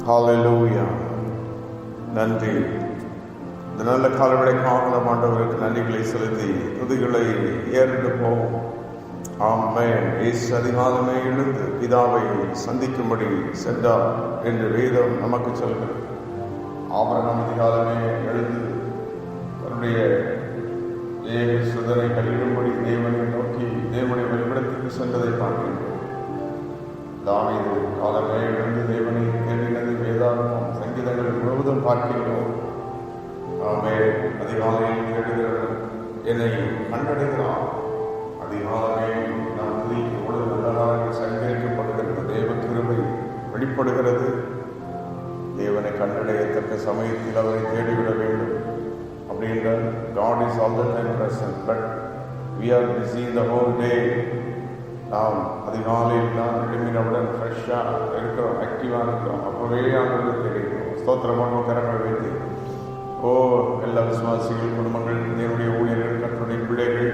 ஹalleluya. நன்றி. இந்த நல்ல காலவேளைக்காக நம் ஆண்டவருக்கு நன்றிகளை செலுத்தி துதிகளை ஏறெடுப்போம். ஆமென். இயேசு அதிகாலமே எழுந்து பிதாவை சந்திக்கும்படி சென்றார் என்று வேதம் நமக்கு சொல்கிறது. ஆபிரகாம் அதிகாலமே எழுந்து தன்னுடைய சுதனை கழிவும்படி தேவனை நோக்கி தேவனுடைய வழிபடத்திற்கு சென்றதை பார்க்கின்றோம். தாவீது காலமே எழுந்து தேவனை தேடினது வேதாகமம் சங்கீதங்கள் முழுவதும் பார்க்கின்றோம். ஆமென். அதிகாலையில் தேடுகிறவர்கள் என்னை கண்டடைகிறான். அதிகாலமே நாம் துதிக்கும் பொழுது நல்லதாக சங்கரிக்கப்படுகிறது. தேவ கிருபை வெளிப்படுகிறது. தேவனை கண்டடையத்தக்க சமயத்தில் அவரை தேடிவிட வேண்டும் அப்படின்ற God is all the time present, but we are busy the whole day. நாம் அதிகாலையில் நாம் எழுப்பினவுடன் ஃப்ரெஷ்ஷாக இருக்கிறோம், ஆக்டிவாக இருக்கிறோம். அப்போவே ஆண்டவரை தேடுகிறோம். ஸ்தோத்திரமாக கரங்கள் வைத்து எல்லா விசுவாசிகள், குடும்பங்கள், தேவனுடைய ஊழியர்கள், கர்த்தருடைய பிள்ளைகள்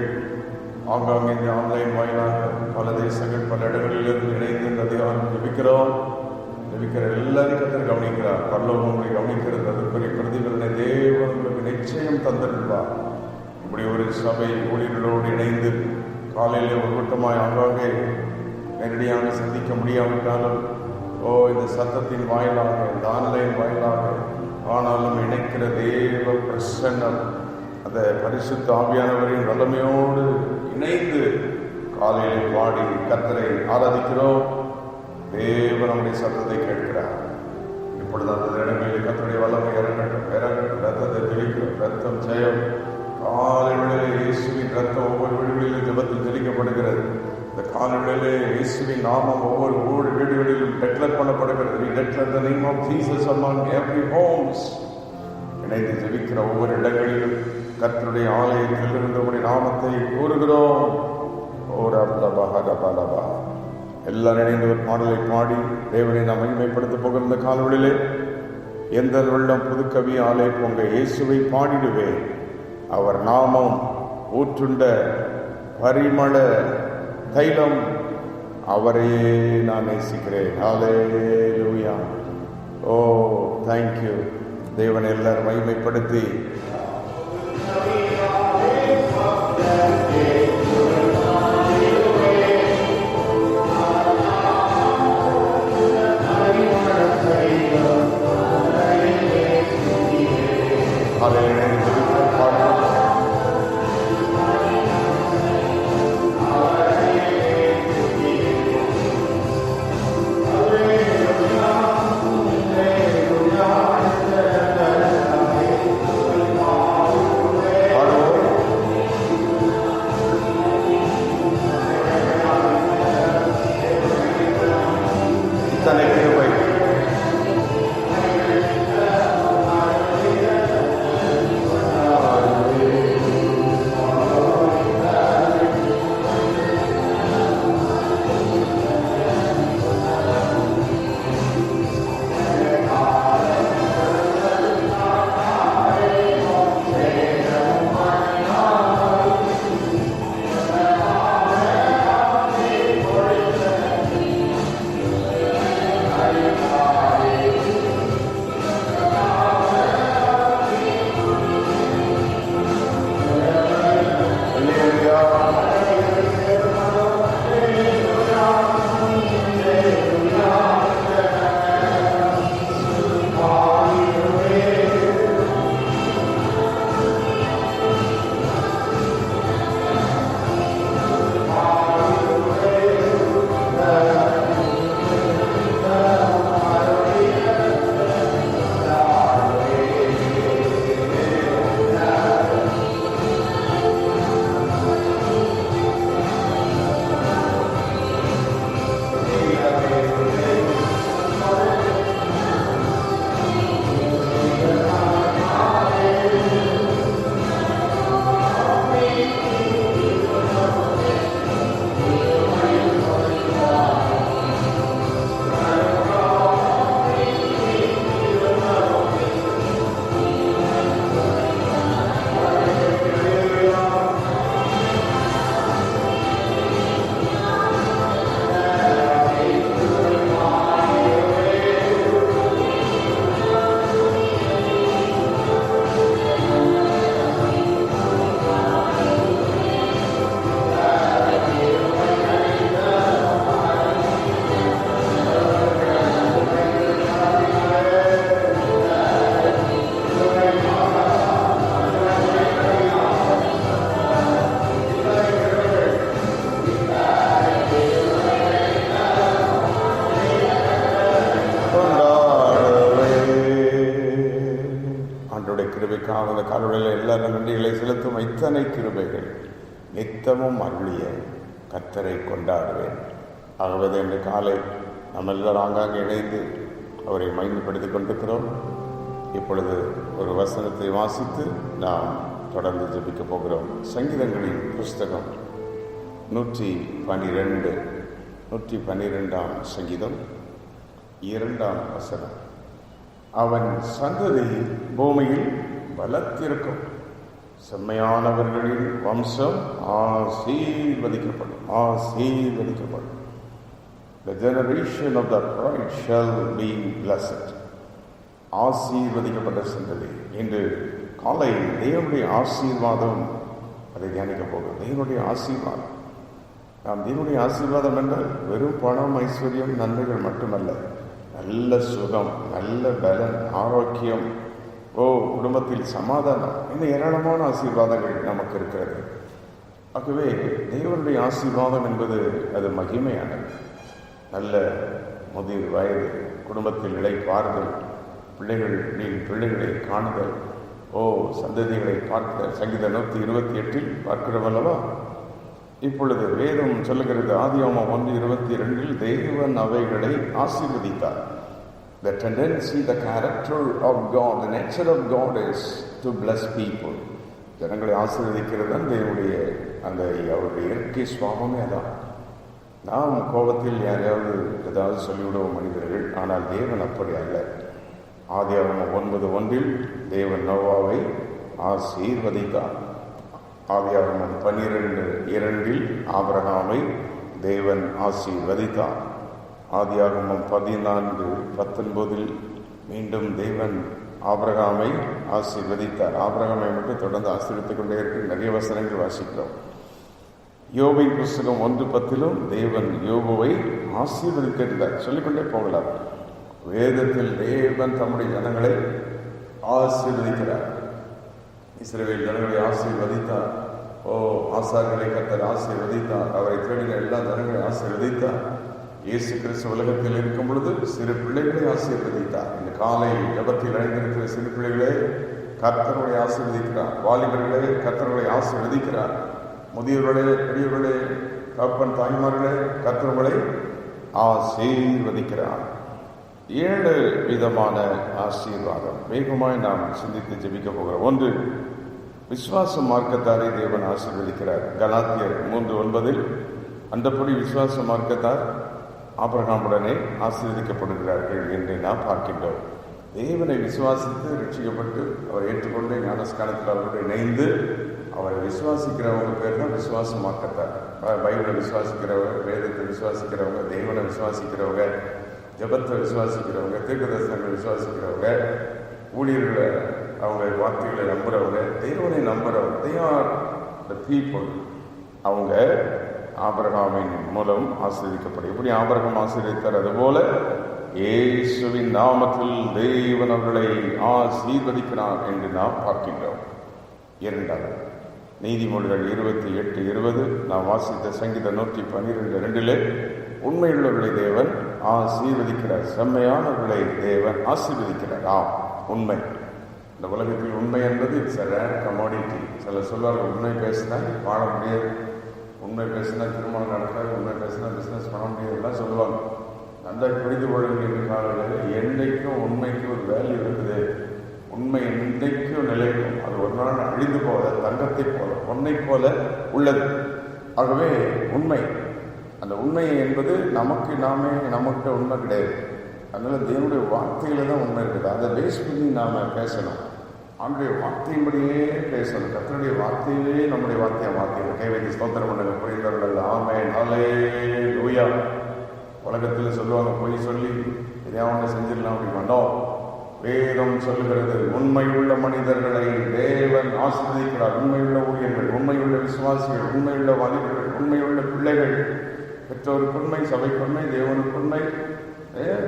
ஆங்காங்கே இந்த ஆன்லைன் வாயிலாக பல தேசங்கள் பல இடங்களிலிருந்து இணைந்து இந்த அதிகாரம் ஜெபிக்கிறோம். ஜெபிக்கிற எல்லாரையும் கர்த்தர் கவனிக்கிறார். பரலோகம் உங்களை கவனிக்கிறது. அதுக்குரிய பிரதிபலனை தேவன் உங்களுக்கு நிச்சயம் தந்திருப்பார். இப்படி ஒரு சபை ஊழியர்களோடு இணைந்து காலையில் ஒரு கூட்டமாய் ஆங்காங்கே நேரடியாக சந்திக்க முடியாவிட்டாலும் இந்த சத்தத்தின் வாயிலாக, இந்த ஆன்லைன் வாயிலாக ஆனாலும் இணைக்கிற தேவ பிரசன்னம், அந்த பரிசுத்த ஆவியானவரின் வல்லமையோடு இணைந்து காலையில் பாடி கர்த்தரை ஆராதிக்கிறோம். தேவன் நம்முடைய சத்தத்தை கேட்கிறார். இப்பொழுது அந்த இடங்களில் கர்த்தருடைய வல்லமை இறங்கட்டும், ரத்தத்தை தெளிக்கிறோம். ரத்தம் ஜெயம். காலைகளிலே இயேசுவின் ரத்தம் ஒவ்வொரு வீடுகளிலும் ஜெபத்தில் தெளிக்கப்படுகிறது. இந்த காலைகளிலே இயேசுவின் நாமம் ஒவ்வொரு வீடுகளிலும் declare பண்ணப்படுகிறது. We declare the name of Jesus among every homes. இணைந்து ஜெபிக்கிற ஒவ்வொரு இடங்களிலும் கர்த்தருடைய ஆலயத்தில் இருந்தபடி நாமத்தை கூறுகிறோம். எல்லாரும் இணைந்து ஒரு பாடலை பாடி தேவனை நாம் மகிமைப்படுத்த போகிற இந்த காலவெளியிலே எந்த வெள்ளம் புதுக்கவி ஆலை பொங்க இயேசுவை பாடிடுவேன். அவர் நாமம் ஊற்றுண்ட பரிமள தைலம், அவரையே நான் நேசிக்கிறேன். ஹல்லேலூயா. தேங்க்யூ. தேவனை எல்லாரும் மகிமைப்படுத்தி நாம் இந்த காலவழியில் எல்லா நன்றிகளை செலுத்தும் இத்தனை கிருபைகள் நித்தமும் அருளிய கர்த்தரை கொண்டாடுவேன். ஆகவே இன்று காலை நம்ம எல்லாரும் ஆங்காங்கே இணைந்து அவரை மகிமைப்படுத்திக் கொண்டிருக்கிறோம். இப்பொழுது ஒரு வசனத்தை வாசித்து நாம் தொடர்ந்து ஜெபிக்க போகிறோம். சங்கீதங்களின் புஸ்தகம் 112 சங்கீதம் 2 வசனம். அவன் சந்ததி பூமியில் பலத்திருக்கும், செம்மையானவர்களின் வம்சம் ஆசீர்வதிக்கப்படும். The generation of the upright shall be blessed. ஆசீர்வதிக்கப்பட்ட சந்ததி. இன்று காலை தேவனுடைய ஆசீர்வாதம் அதை தியானிக்க போகிறோம். தேவனுடைய ஆசீர்வாதம். நாம் தேவனுடைய ஆசீர்வாதம் என்றால் வெறும் பணம், ஐஸ்வர்யம், நன்மைகள் மட்டுமல்ல. நல்ல சுகம், நல்ல பலன், ஆரோக்கியம், குடும்பத்தில் சமாதானம், இன்னும் ஏராளமான ஆசீர்வாதங்கள் நமக்கு இருக்கிறது. ஆகவே தேவனுடைய ஆசீர்வாதம் என்பது அது மகிமையானது. நல்ல முதிர் வயது, குடும்பத்தில் இளைப்பாறுதல், பிள்ளைகளை காணுதல், சந்ததிகளை பார்க்குதல். சங்கீதம் 128 பார்க்கிறோம் அல்லவா? இப்பொழுது வேதம் சொல்லுகிறது, ஆதியாகமம் 1:22 தேவன் அவைகளை ஆசீர்வதித்தார். The tendency, the character of God, the nature of God is to bless people. ஜனங்களை ஆசீர்வதிக்கிறது தான் தேவனுடைய அவருடைய இயற்கை சுவாபமே அதான். நாம் கோபத்தில் யாரையாவது ஏதாவது சொல்லிவிடுவோம் மனிதர்கள், ஆனால் தேவன் அப்படி அல்ல. ஆதியாகமம் 9:1 தேவன் நோவாவை ஆசீர்வதித்தார். ஆதியாகமம் 12:2 ஆபிரகாமை தேவன் ஆசீர்வதித்தார். ஆதியாகமம் 14:19 மீண்டும் தேவன் ஆபிரகாமை ஆசீர்வதித்தார். ஆபிரகாமை மட்டும் தொடர்ந்து ஆசீர்வதித்துக் கொண்டே இருக்கு. நிறைய வசனங்கள் வாசிக்கிறோம். யோபின் புஸ்தகம் 1:10 தேவன் யோபுவை ஆசீர்வதிக்கிறார். சொல்லிக்கொண்டே போகலாம். வேதத்தில் தேவன் தம்முடைய ஜனங்களை ஆசீர்வதிக்கிறார். இஸ்ரவேல் ஜனங்களை ஆசீர்வதித்தார். ஆசாரியர்களை கர்த்தர் ஆசீர்வதித்தார். அவரை தேடின எல்லா ஜனங்களை ஆசீர்வதித்தார். இயேசு கிறிஸ்து உலகத்தில் இருக்கும் பொழுது சிறு பிள்ளைகளை ஆசீர்வதித்தார். இந்த காலை ஜபத்தில் அடைந்திருக்கிற சிறு பிள்ளைகளே கர்த்தர்களை ஆசீர்வதிக்கிறார். வாலிபர்களே கர்த்தர்களை ஆசீர்வதிக்கிறார். முதியவர்களே, பெரியவர்களே, தகப்பன் தாய்மார்களே கர்த்தர்களை ஆசீர்வதிக்கிறார். 7 விதமான ஆசீர்வாதம் வேகமாய் நாம் சிந்தித்து ஜெபிக்க போகிறோம். 1, விசுவாச மார்க்கத்தாரை தேவன் ஆசீர்வதிக்கிறார். கலாத்தியர் 3:9 அந்தப்படி விசுவாச மார்க்கத்தார் ஆபிரகாமுடனே ஆசீர்வதிக்கப்படுகிறார்கள் என்று நாம் பார்க்கின்றோம். தேவனை விசுவாசித்து ரட்சிக்கப்பட்டு அவரை ஏற்றுக்கொண்டு ஞானஸ்கானத்தில் அவரோடு இணைந்து அவரை விசுவாசிக்கிறவங்க பேர் தான் விசுவாச மார்க்கத்தார். பைபிளை விசுவாசிக்கிறவங்க, வேதத்தை விசுவாசிக்கிறவங்க, தேவனை விசுவாசிக்கிறவங்க, ஜபத்தை விசுவாசிக்கிறவங்க, தீர்க்கதரிசனங்களை விசுவாசிக்கிறவங்க, ஊழியர்களை அவங்க வார்த்தைகளை நம்புறவங்க, தேவனை நம்புறவங்க, they are the people. அவங்க ஆபிரகாமின் மூலம் ஆசீர்வதிக்கப்படும். எப்படி ஆபிரகாம் ஆசீர்வதித்தார், அதுபோல இயேசுவின் நாமத்தில் தேவன் அவர்களை ஆசீர்வதிக்கிறார் என்று நாம் பார்க்கின்றோம். 2, நீதிமொழிகள் 28:20 நாம் வாசித்த சங்கீதம் 112:2 உண்மையுள்ளவர்களை தேவன் ஆசீர்வதிக்கிறார், செம்மையானவர்களை தேவன் ஆசீர்வதிக்கிறார். உண்மை. இந்த உலகத்தில் உண்மை என்பது இட்ஸ் a rare commodity. சிலர் சொல்வார்கள், உண்மை பேசினா வாழ முடியாது, உண்மை பேசினா திருமணம் நடக்காது, உண்மை பேசினா பிஸ்னஸ் பண்ண முடியாதுலாம் சொல்லுவாங்க. நல்லா புரிந்து கொள்ளுங்கள். என்று காலையில் என்றைக்கும் உண்மைக்கு ஒரு வேல்யூ இருக்குது. உண்மை என்றைக்கும் நிலைக்கும். அது ஒரு நாள் அழிந்து போல, தங்கத்தை போல, பொன்னை போல உள்ளது. ஆகவே உண்மை, அந்த உண்மை என்பது நமக்கு உண்மை கிடையாது. அதனால தேவனுடைய வார்த்தையில தான் உண்மை இருக்குது. அதை பேஸ் பண்ணி நாம் பேசணும். அவனுடைய வார்த்தையின்படியே பேசணும். கர்த்தருடைய வார்த்தையிலே நம்முடைய வார்த்தையை மாற்றிடும். கைவைத்து ஸ்தோத்திரம் பண்ணுங்க புரிந்தவர்கள். ஆமென், ஹல்லேலூயா. உலகத்தில் சொல்லுவாங்க, பொய் சொல்லி எதையாவது செஞ்சிடலாம் அப்படி மாட்டோம். வேதம் சொல்லுகிறது, உண்மையுள்ள மனிதர்களை தேவன் ஆசீர்வதிக்கிறார். உண்மையுள்ள ஊழியர்கள், உண்மையுள்ள விசுவாசிகள், உண்மையுள்ள வாலிபர்கள், உண்மையுள்ள பிள்ளைகள், பெற்றோருக்கு உண்மை, சபைக்கு உண்மை, தேவனுக்கு உண்மை,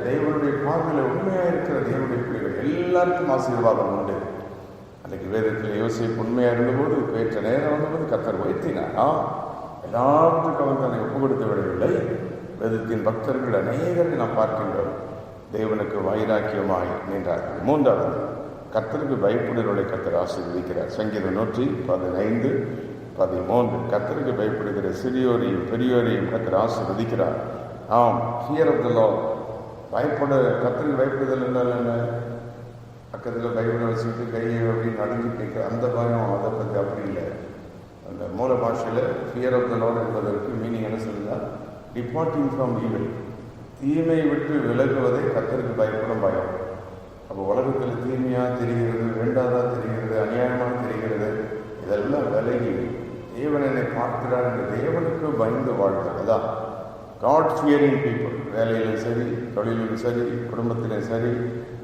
தேவனுடைய பார்வையில் உண்மையாக இருக்கிற தேவனுடைய பிள்ளைகள் எல்லாருக்கும் ஆசீர்வாதம் உண்டு. அன்றைக்கு வேதத்தில் யோசிப்பு உண்மையாக இருந்தபோது, பேற்ற நேரம் வந்தபோது கர்த்தர் உயர்த்தினாரா? எல்லாத்துக்கும் அவன் தன்னை ஒப்பு கொடுத்து விடவில்லை. வேதத்தின் பக்தர்கள் அநேகரை நாம் பார்க்கின்றோம் தேவனுக்கு வைராக்கியமாய் நின்றார்கள். 3, கர்த்தருக்கு பயப்படுகிறவர்களை கர்த்தர் ஆசீர்வதிக்கிறார். சங்கீதம் 115:13. கர்த்தருக்கு பயப்படுகிற சிறியோரையும் பெரியோரையும் கர்த்தர் ஆசீர்வதிக்கிறார். ஆம், ஃபியர் ஆஃப் த லார்ட், கர்த்தருக்கு பயப்படுதல் என்றால் என்ன? பக்கத்தில் பைபிளை வச்சுக்கிட்டு கையை அப்படின்னு நடுங்கி கேட்க அந்த பயம், அதை பற்றி அப்படி இல்லை. அந்த மூல பாஷையில் ஃபியர் ஆஃப் த லார்ட் என்பதற்கு மீனிங் என்ன சொல்லுங்கள்? டிபார்ட்டிங் ஃப்ரம் ஈவில், தீமையை விட்டு விலகுவதை கர்த்தருக்கு பயப்படும் பயம். அப்போ உலகத்தில் தீமையாக தெரிகிறது, வேண்டாதாக தெரிகிறது, அநியாயமாக தெரிகிறது, இதெல்லாம் விலகி தேவன் என்னை பார்க்கிறார் என்று தேவனுக்கு பயந்து வாழ்கிறது. அதான் காட் ஃபியரிங் பீப்புள். வேலையிலும் சரி, தொழிலும் சரி, குடும்பத்திலும் சரி,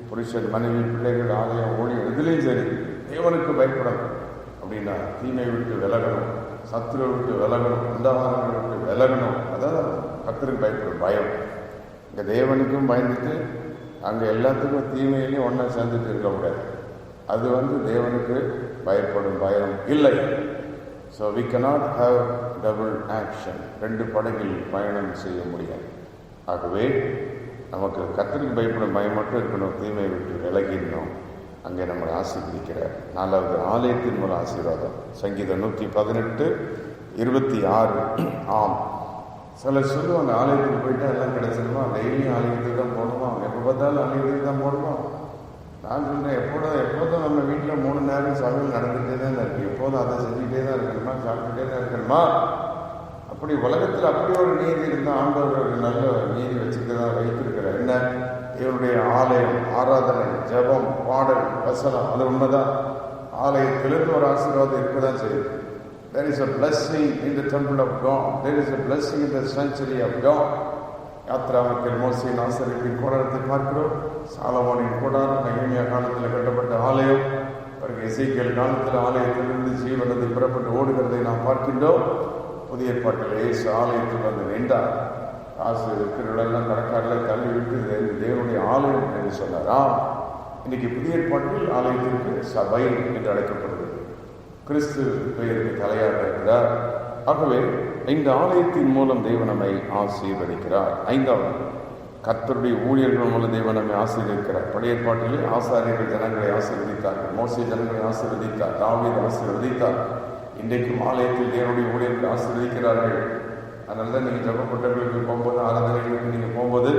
புருஷன், மனைவி, பிள்ளைகள், ஆலயம், ஊழியம், எதுலேயும் சரி தேவனுக்கு பயப்படணும். அப்படின்னா தீமை விட்டு விலகணும், சத்துருவை விட்டு விலகணும், அந்தகாரங்களை விட்டு விலகணும். அதான் கர்த்தருக்கு பயப்படும் பயம். இங்கே தேவனுக்கும் பயந்துட்டு அங்கே எல்லாத்துக்கும் தீமையிலையும் ஒன்றா சேர்ந்துட்டு இருக்கக்கூடாது. அது தேவனுக்கு பயப்படும் பயம் இல்லை. So we cannot have double action. 2 படகில் பயணம் செய்ய முடியாது. ஆகவே நமக்கு கர்த்தருக்கு பயப்படும் பயம் மட்டும் இருக்கணும், தீமையை விட்டு விலகிடணும். அங்கே நம்மளை ஆசீர்வதிக்கிறார். 4வது ஆலயத்தின் மூலம் ஆசீர்வாதம். சங்கீதம் 116:26. ஆம், சிலர் சொல்லுவாங்க ஆலயத்துக்கு போயிட்டா எல்லாம் கிடைச்சிருமா, டெய்லியும் ஆலயத்துக்கு தான் போகணுமா, எப்போ பார்த்தாலும் ஆலயத்துக்கு தான் போகணுமா? நான் சொல்கிறேன், எப்போதும் நம்ம வீட்டில் 3 நேரம் சமையல் நடந்துகிட்டே தான் இருக்குது. எப்போதும் அதை செஞ்சுக்கிட்டே தான் இருக்கணுமா, சாப்பிட்டுட்டே தான் இருக்கணுமா? அப்படி உலகத்தில் அப்படி ஒரு நீதி இருந்தால் ஆண்டவர் ஒரு நல்ல நீதி வச்சுக்க தான் வைத்திருக்கிறார். என்ன? இவருடைய ஆலயம், ஆராதனை, ஜபம், பாடல், வசனம், அது உண்மைதான். ஆலயத்திலிருந்து ஒரு ஆசீர்வாதம் இருக்க தான் செய்யுது. There is a blessing in the temple of God. There is a blessing in the sanctuary of God. யாத்ராமத்தில் மோசேயின் ஆசரிப்பின் கூடாரத்தை பார்க்கிறோம். சாலமோனின் கூடாரம் நெகேமியா காலத்தில் கட்டப்பட்ட ஆலயம். பிறகு எசேக்கியேல் காலத்தில் ஆலயத்திலிருந்து ஜீவனத்தை புறப்பட்டு ஓடுகிறதை நாம் பார்க்கின்றோம். புதிய ஏற்பாட்டில் இயேசு ஆலயத்தில் நின்றார். காசு இருக்கிறவர்களெல்லாம் கடைக்காரில் தள்ளி விட்டு தேவனுடைய ஆலயம் என்று சொன்னாரா. இன்னைக்கு புதிய ஏற்பாட்டில் ஆலயத்திற்கு சபை என்று அழைக்கப்படுகிறது. கிறிஸ்து பெயருக்கு தலையாக இருக்கிறார். ஆகவே இந்த ஆலயத்தின் மூலம் தேவன் நம்மை ஆசீர்வதிக்கிறார். 5வது, கர்த்தருடைய ஊழியர்கள் மூலம் தேவன் நம்மை ஆசீர்வதிக்கிறார். பழைய ஏற்பாட்டிலே ஆசாரியர்கள் ஜனங்களை ஆசீர்வதித்தார்கள். மோசே ஜனங்களை ஆசீர்வதித்தார். தாவீது ஆசீர்வதித்தார். இன்றைக்கும் ஆலயத்தில் தேவனுடைய ஊழியர்கள் ஆசீர்வதிக்கிறார்கள். அதனால தான் நீங்கள் ஜபப்பட்டவர்களுக்கு போகும்போது, ஆராதனைகளுக்கு நீங்கள் போகும்போது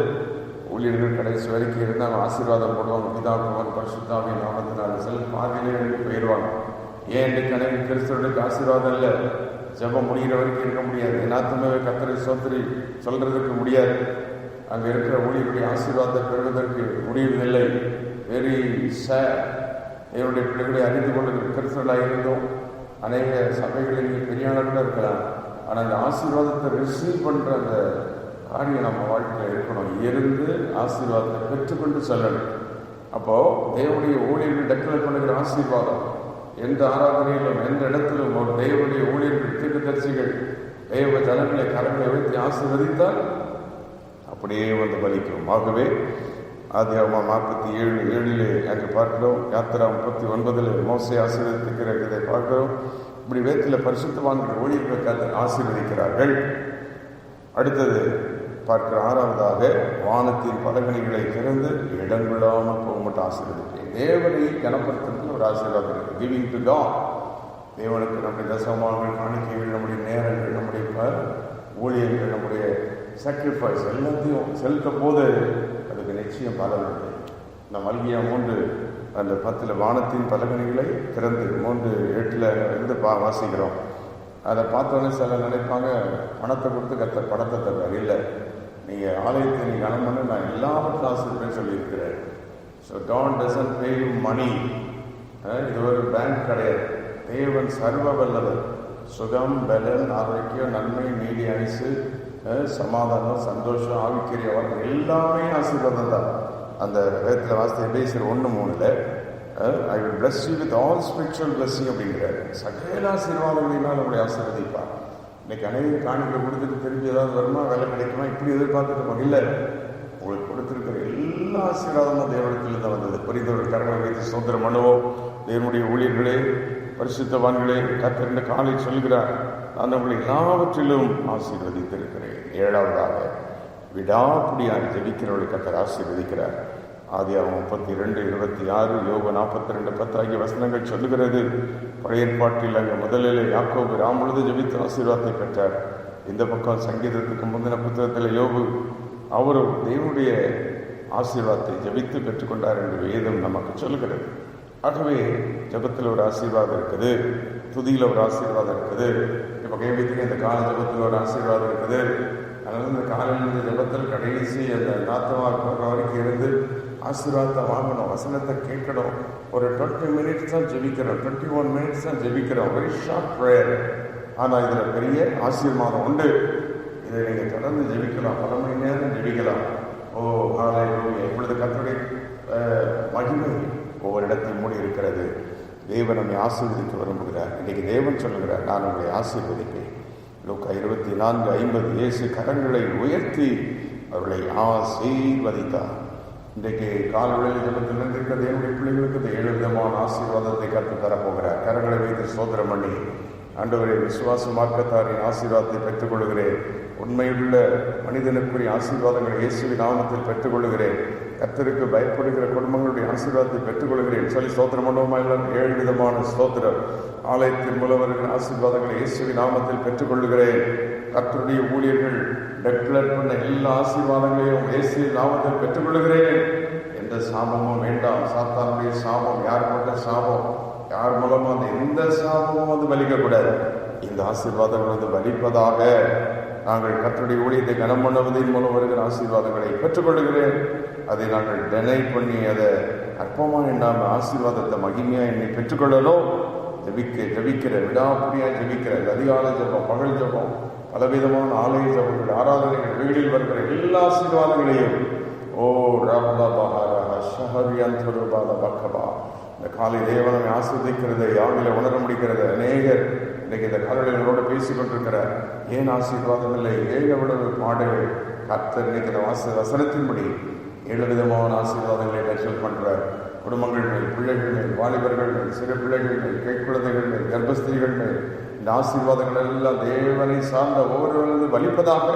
ஊழியர்கள் கடைசி வரைக்கும் இருந்தால் ஆசீர்வாதம் போடுவாங்க. பிதாகுமார் பரிசுத்தாவின் நாமத்தினால் சில பாதியிலே போயிடுவாங்க. ஏன் இன்றைக்கு அனைவரும் கிறிஸ்தவர்களுக்கு ஆசீர்வாதம் இல்லை? ஜபம் முடிகிற வரைக்கும் இருக்க முடியாது. எல்லாத்துமே கர்த்தரை சோத்திரி சொல்றதுக்கு முடியாது. அங்கே இருக்கிற ஊழியர்களுடைய ஆசீர்வாதத்தை பெறுவதற்கு முடிவதில்லை. Very sad. என்னுடைய பிள்ளைகளை அறிந்து கொண்டு கிறிஸ்தவர்களாக இருந்தோம். அநேக சபைகளில் பெரியாளர்கள் இருக்கலாம். ஆனால் அந்த ஆசீர்வாதத்தை ரிசீவ் பண்ணுற அந்த காரியம் நம்ம வாழ்க்கையில் இருக்கணும். இருந்து ஆசீர்வாதத்தை பெற்றுக்கொண்டு செல்லணும். அப்போது தேவனுடைய ஊழியர்கள் டெக்ளேர் பண்ணுகிற ஆசீர்வாதம் எந்த ஆராதனையிலும் எந்த இடத்திலும் ஒரு தேவனுடைய ஊழியர்கள், தீர்க்கதரிசிகள் தேவ ஜனங்களை கரங்களை வைத்து ஆசீர்வதித்தால் அப்படியே பலிக்கும். ஆகவே ஆதியாகமம் 47:7 அங்கே பார்க்கிறோம். யாத்திரா 39 மோசே ஆசீர்வதிக்கிற இதை பார்க்கிறோம். இப்படி வேதத்தில் பரிசுத்தவான்கள் ஊழியர்களுக்கு ஆசீர்வதிக்கிறார்கள். அடுத்தது பார்க்கிற 6வதாக, வானத்தின் பலகணிகளை திறந்து இடங்கொள்ளாமல் போக மட்டும் ஆசீர்வதிக்கிறேன். தேவனை கனப்படுத்துறதுக்கு ஒரு ஆசீர்வாதம் இருக்குது. Giving to God. தேவனுக்கு நம்முடைய தசமானங்கள், காணிக்கைகள், நம்முடைய நேரங்கள், நம்முடைய ஊழியர்கள், நம்முடைய சாக்ரிஃபைஸ் எல்லாத்தையும் செலுத்தும் போது அதுக்கு நிச்சயம் பலன் உண்டு. நம்ம மல்கியா 3:10 வானத்தின் பலகணிகளை திறந்து 3:8 வாசிக்கிறோம். அதை பார்த்தோன்னே சில நினைப்பாங்க பணத்தை கொடுத்து கர்த்தர் பணத்தை தருவார். இல்லை, நீங்கள் ஆலயத்தை நீங்கள் கனம் பண்ண நான் எல்லாவற்றும் ஆசீர்வதிப்பேன்னு சொல்லியிருக்கிறேன். So God doesn't pay you money. இது ஒரு பேங்க் கிடையாது. தேவன் சர்வ வல்லவர். சுகம், பலன், ஆரோக்கியம், நன்மை, நீடி, ஐசு, சமாதானம், சந்தோஷம், ஆவிக்குரிய வரம் எல்லாமே ஆசீர்வாதம் தான். அந்த வேதத்தில் வாசித்த எபேசியர் 1:3 I will bless you with all spiritual blessing அப்படிங்கிறார். சகல ஆசீர்வாதங்களினால் நம்மளை ஆசீர்வதிப்பார். இன்னைக்கு அனைவரு காணிக்கை கொடுத்துட்டு திரும்பி ஏதாவது வருமா, வேலை கிடைக்குமா, இப்படி எதிர்பார்த்துட்டு இல்லை. உங்களுக்கு கொடுத்துருக்கிற எல்லா ஆசீர்வாதமும் தேவனத்தில் தான் வந்தது. புரிந்தவர்கள் கரங்களை வைத்து சுதந்திரம் பண்ணுவோம். தேவனுடைய ஊழியர்களே, பரிசுத்தவான்களே, கர்த்தர் காலை சொல்கிறார், நான் உங்களை எல்லாவற்றிலும் ஆசீர்வதித்திருக்கிறேன். 7வதாக, விடாப்பிடியாக ஜெபிக்கிறவர்களை கர்த்தர் ஆசீர்வதிக்கிறார். ஆதியாகமம் 32:26, யோபு 42:10 ஆகிய வசனங்கள் சொல்லுகிறது. பழைய ஏற்பாட்டில் அங்கே முதலில் யாக்கோபு ராம்பொழுது ஜெபித்து ஆசீர்வாதத்தை பெற்றார். இந்த பக்கம் சங்கீதத்துக்கு முந்தின புத்தகத்தில் யோபு அவரும் தேவனுடைய ஆசீர்வாதத்தை ஜெபித்து பெற்றுக்கொண்டார் என்று வேதம் நமக்கு சொல்லுகிறது. ஆகவே ஜபத்தில் ஒரு ஆசீர்வாதம் இருக்குது, துதியில் ஒரு ஆசீர்வாதம் இருக்குது. இப்போ கைவித்துக்கு இந்த கால ஜபத்தில் ஒரு ஆசீர்வாதம் இருக்குது. அதனால இந்த காலையில் இந்த ஜபத்தில் கடைசி அந்த நாத்தமாக வரைக்கும் இருந்து ஆசீர்வாதத்தை வாங்கணும், வசனத்தை கேட்கணும். ஒரு 20 minutes தான் ஜெபிக்கிறோம், 21 minutes தான் ஜெபிக்கிறோம். Very short prayer. ஆனால் இதில் பெரிய ஆசீர்வாதம் உண்டு. இதை நீங்கள் தொடர்ந்து ஜெபிக்கலாம், பல மணி நேரம் ஜெபிக்கலாம். ஓ ஹல்லேலூயா! இப்பொழுது கர்த்தருடைய மகிமை ஒவ்வொரு இடத்தையும் மூடி இருக்கிறது. தேவன் நம்மை ஆசீர்வதிக்க விரும்புகிறார். இன்றைக்கு தேவன் சொல்லுகிறார், நான் உங்களை ஆசீர்வதிப்பேன். லூக்கா 24:50 இயேசு கரங்களை உயர்த்தி அவர்களை ஆசீர்வதித்தார். இன்றைக்கு காலவெளியில் ஜபத்தில் இருந்திருக்கிற தேவனுடைய பிள்ளைகளுக்கு இந்த 7 விதமான ஆசீர்வாதத்தை கற்றுத் தரப்போகிறார். கரங்களை வைத்து ஸ்தோத்திரம் பண்ணி, ஆண்டவரே, விசுவாச மார்க்கத்தாரின் ஆசீர்வாதத்தை பெற்றுக்கொள்கிறேன். உண்மையுள்ள மனிதனுக்குரிய ஆசீர்வாதங்களை இயேசுவின் நாமத்தில் பெற்றுக்கொள்கிறேன். கர்த்தருக்கு பயப்படுகிற குடும்பங்களுடைய ஆசீர்வாதத்தை பெற்றுக்கொள்கிறேன் சொல்லி ஸ்தோத்திரம் பண்ணுவோம். 7 விதமான ஸ்தோத்திரம். ஆலயத்தின் மூலம் வருகிற ஆசீர்வாதங்களை இயேசுவின் நாமத்தில் பெற்றுக்கொள்கிறேன். கர்த்தருடைய ஊழியர்கள் டெக்ளேர் பண்ண எல்லா ஆசீர்வாதங்களையும் இயேசுவின் நாமத்தில் பெற்றுக்கொள்கிறேன். எந்த சாபமும் வேண்டாம். சாத்தானுடைய சாபம், யார் போட்ட சாபம், யார் மூலமும் அந்த எந்த சாபமும் வந்து பலிக்கக்கூடாது. இந்த ஆசீர்வாதங்கள் வந்து பலிப்பதாக நாங்கள் கர்த்தருடைய ஊழியத்தை கனம் பண்ணுவதன் மூலம் வருகிற ஆசீர்வாதங்களை பெற்றுக்கொள்கிறேன். அதை நாங்கள் டெனை பண்ணி அதை அற்பமாக எண்ணாமல் ஆசீர்வாதத்தை மகிமையாக எண்ணி பெற்றுக்கொள்ளணும். ஜபிக்கிற விடாப்பிடியாக ஜபிக்கிற அதிகாலை ஜபம், பகல் ஜபம், பலவிதமான ஆலய ஜபங்கள், ஆராதனைகள், வீடில் வருகிற எல்லா ஆசீர்வாதங்களையும் ஓ ராபா இந்த காலை தேவனை ஆஸ்வதிக்கிறதை யாவில உணர முடிக்கிறது. அநேகர் இன்னைக்கு இந்த காலைகளோடு பேசிக் கொண்டிருக்கிறார். ஏன் ஆசீர்வாதம் இல்லை, ஏன் எவ்வளவு பாடுகள். கர்த்தர் இன்னைக்கு வசனத்தின்படி 7 விதமான ஆசீர்வாதங்களை டச்சல் பண்றார். குடும்பங்கள் மேல், பிள்ளைகள் மேல், வாலிபர்கள் மேல், சிறு பிள்ளைகள் மேல், கைக்குழந்தைகள் மேல், கர்ப்பஸ்திரிகள் மேல் இந்த ஆசீர்வாதங்கள் எல்லாம் தேவனை சார்ந்த ஒவ்வொருவரும் வலிப்பதாக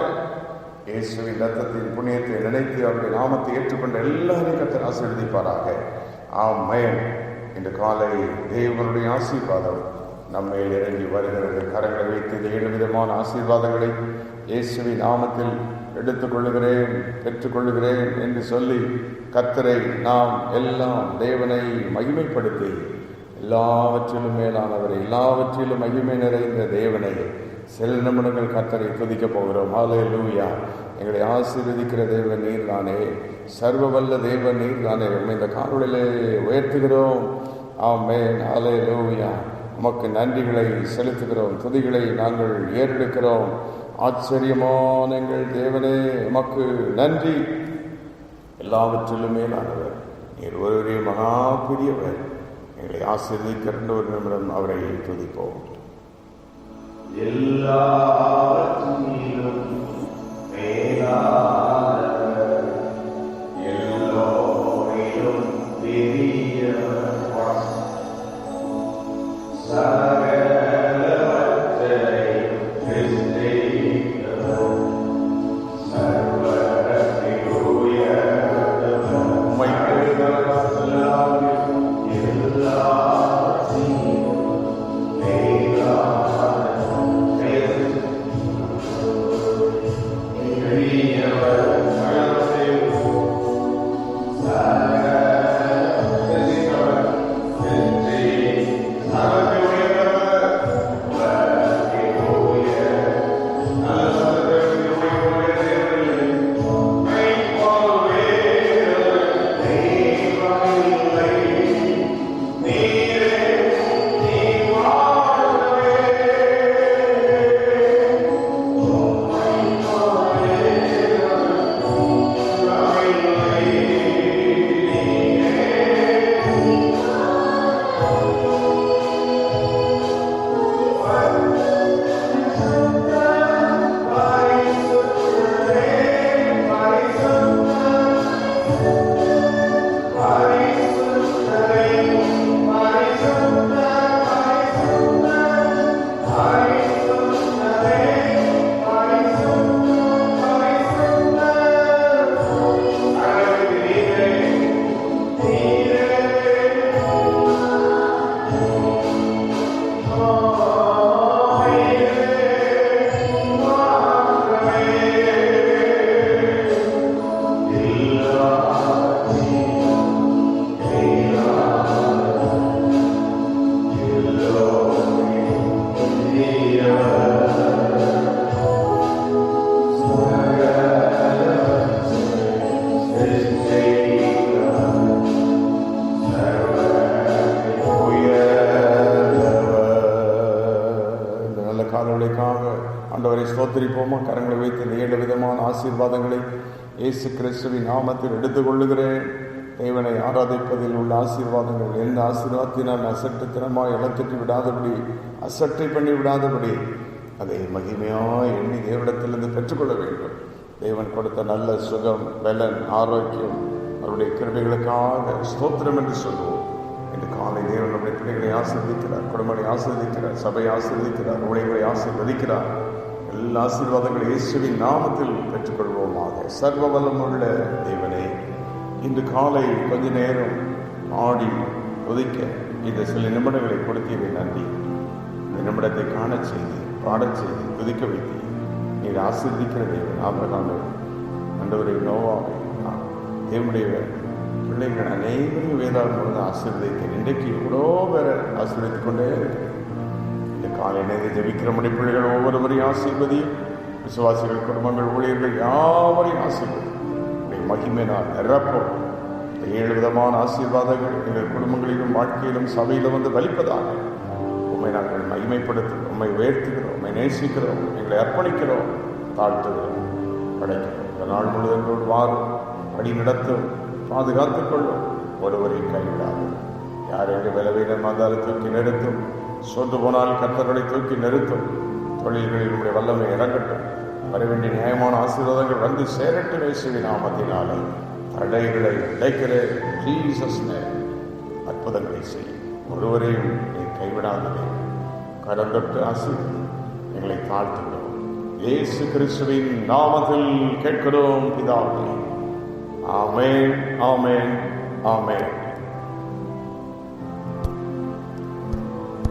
இயேசுவின் ரத்தத்தின் புண்ணியத்தை நினைத்து அவருடைய நாமத்தை ஏற்றுக்கொண்ட எல்லாரையும் கர்த்தர் ஆசீர்வதிப்பாராக. ஆமென். இந்த காலை தேவனுடைய ஆசீர்வாதம் நம்மை இறங்கி வருகிறது. கரங்களை வைத்து இந்த 7 விதமான ஆசீர்வாதங்களை இயேசுவின் நாமத்தில் எடுத்துக்கொள்ளுகிறேன், பெற்றுக்கொள்ளுகிறேன் என்று சொல்லி கர்த்தரை நாம் எல்லாம் தேவனை மகிமைப்படுத்தி எல்லாவற்றிலும் மேலானவரை, எல்லாவற்றிலும் மகிமை நிறைந்த தேவனை சில நிமிடங்கள் கர்த்தரை துதிக்கப் போகிறோம். ஹல்லேலூயா! எங்களை ஆசீர்வதிக்கிற தேவன் நீர் தானே, சர்வ வல்ல தேவன் நீர் தானே. இந்த காலையிலே உயர்த்துகிறோம். ஆமென். ஹல்லேலூயா! உமக்கு நன்றிகளை செலுத்துகிறோம், துதிகளை நாங்கள் ஏறெடுக்கிறோம். ஆச்சரியமான எங்கள் தேவனே, உமக்கு நன்றி. எல்லாவற்றிலும் மேலானவர் நீர் ஒருவரே மகா பெரியவர். எங்களை ஆசீர்வதிக்கிற ஒரு நிமிடம் அவரை துதிப்போம். எல்லாவற்றிலும் மேலானவர், எல்லோரிலும் பெரியவர், ஸ்தோத்திரிப்போமா? கரங்களை வைத்து இந்த 7 விதமான ஆசீர்வாதங்களை இயேசு கிறிஸ்துவின் நாமத்தில் எடுத்துக்கொள்ளுகிறேன். தேவனை ஆராதிப்பதில் உள்ள ஆசீர்வாதங்கள் எந்த ஆசீர்வாதத்தினால் அசட்டுத்தனமாக இழத்துட்டு விடாதபடி, அசட்டை பண்ணி விடாதபடி அதை மகிமையாக எண்ணி தேவனிடத்திலிருந்து பெற்றுக்கொள்ள வேண்டும். தேவன் கொடுத்த நல்ல சுகம், பலன், ஆரோக்கியம், அவருடைய கிருபைகளுக்காக ஸ்தோத்திரம் என்று சொல்லுவோம். இன்று காலை தேவன் நம்முடைய பிள்ளைகளை ஆசீர்வதிக்கிறார், குடும்பங்களை ஆசீர்வதிக்கிறார், சபையை ஆசீர்வதிக்கிறார், ஊழியர்களை ஆசீர்வதிக்கிறார். எல்லா ஆசீர்வாதங்களை இயேசுவின் நாமத்தில் பெற்றுக்கொள்வோமாக. சர்வ வல்லமுள்ள தேவனே, இன்று காலை கொஞ்ச நேரம் ஆடி ஒதுக்க இந்த சில நிமிடங்களை கொடுத்தீர்கள். நன்றி. இந்த நிமிடத்தை காணச் செய்து, பாடச் செய்து, துதிக்க வைத்தீர். நீர் ஆசீர்வதிக்கிற தேவன். ஆபிரகாமை, ஆண்டவரை, நோவாவை, தேவனுடைய பிள்ளைகள் அனைவரையும் வேதாகமம் ஆசீர்வதித்தேன். இன்றைக்கு எவ்வளோ பேரை ஆசீர்வதித்துக் கொண்டே இருக்கிறேன். இந்த காலை நேரத்தை ஜெபிக்கிற நம்முடைய பிள்ளைகள் ஒவ்வொருவரையும் ஆசீர்வதியும். விசுவாசிகள், குடும்பங்கள், ஊழியர்கள் யாவரையும் ஆசீர்வதி. மகிமையினால் நிரப்போம். இந்த 7 விதமான ஆசீர்வாதங்கள் எங்கள் குடும்பங்களிலும் வாழ்க்கையிலும் சபையிலும் வந்து வலிப்பதாக உண்மை நாங்கள் மகிமைப்படுத்துகிறோம், உண்மை உயர்த்துகிறோம், உண்மை நேசிக்கிறோம், எங்களை அர்ப்பணிக்கிறோம், தாழ்த்துகிறோம், படைக்கிறோம். இந்த நாள் முழுவதோடு வாரும், வழி நடத்தும், பாதுகாத்துக் கொள்ளும், ஒருவரை கைவிடாது. யார் எங்கள் விலவீனம் வந்தாலும் தூக்கி நிறுத்தும், சொந்து போனால் கர்த்தர்களை தூக்கி நிறுத்தும். தொழில்களில் நம்முடைய வல்லமை இறங்கட்டும். வரவேண்டிய நியாயமான ஆசீர்வாதங்கள் வந்து சேரட்டும். இயேசுவின் நாமத்தினாலே தடைகளை உடைக்கிற ஜீசஸ் நேம் அற்புதங்களை செய்யும். ஒருவரையும் நீ கைவிடாதே. கரம் தொட்டு ஆசீர்வதி, எங்களை தாழ்த்துகிறோம். இயேசு கிறிஸ்துவின் நாமத்தில் கேட்கிறோம் பிதாவே. ஆமென், ஆமென், ஆமென்.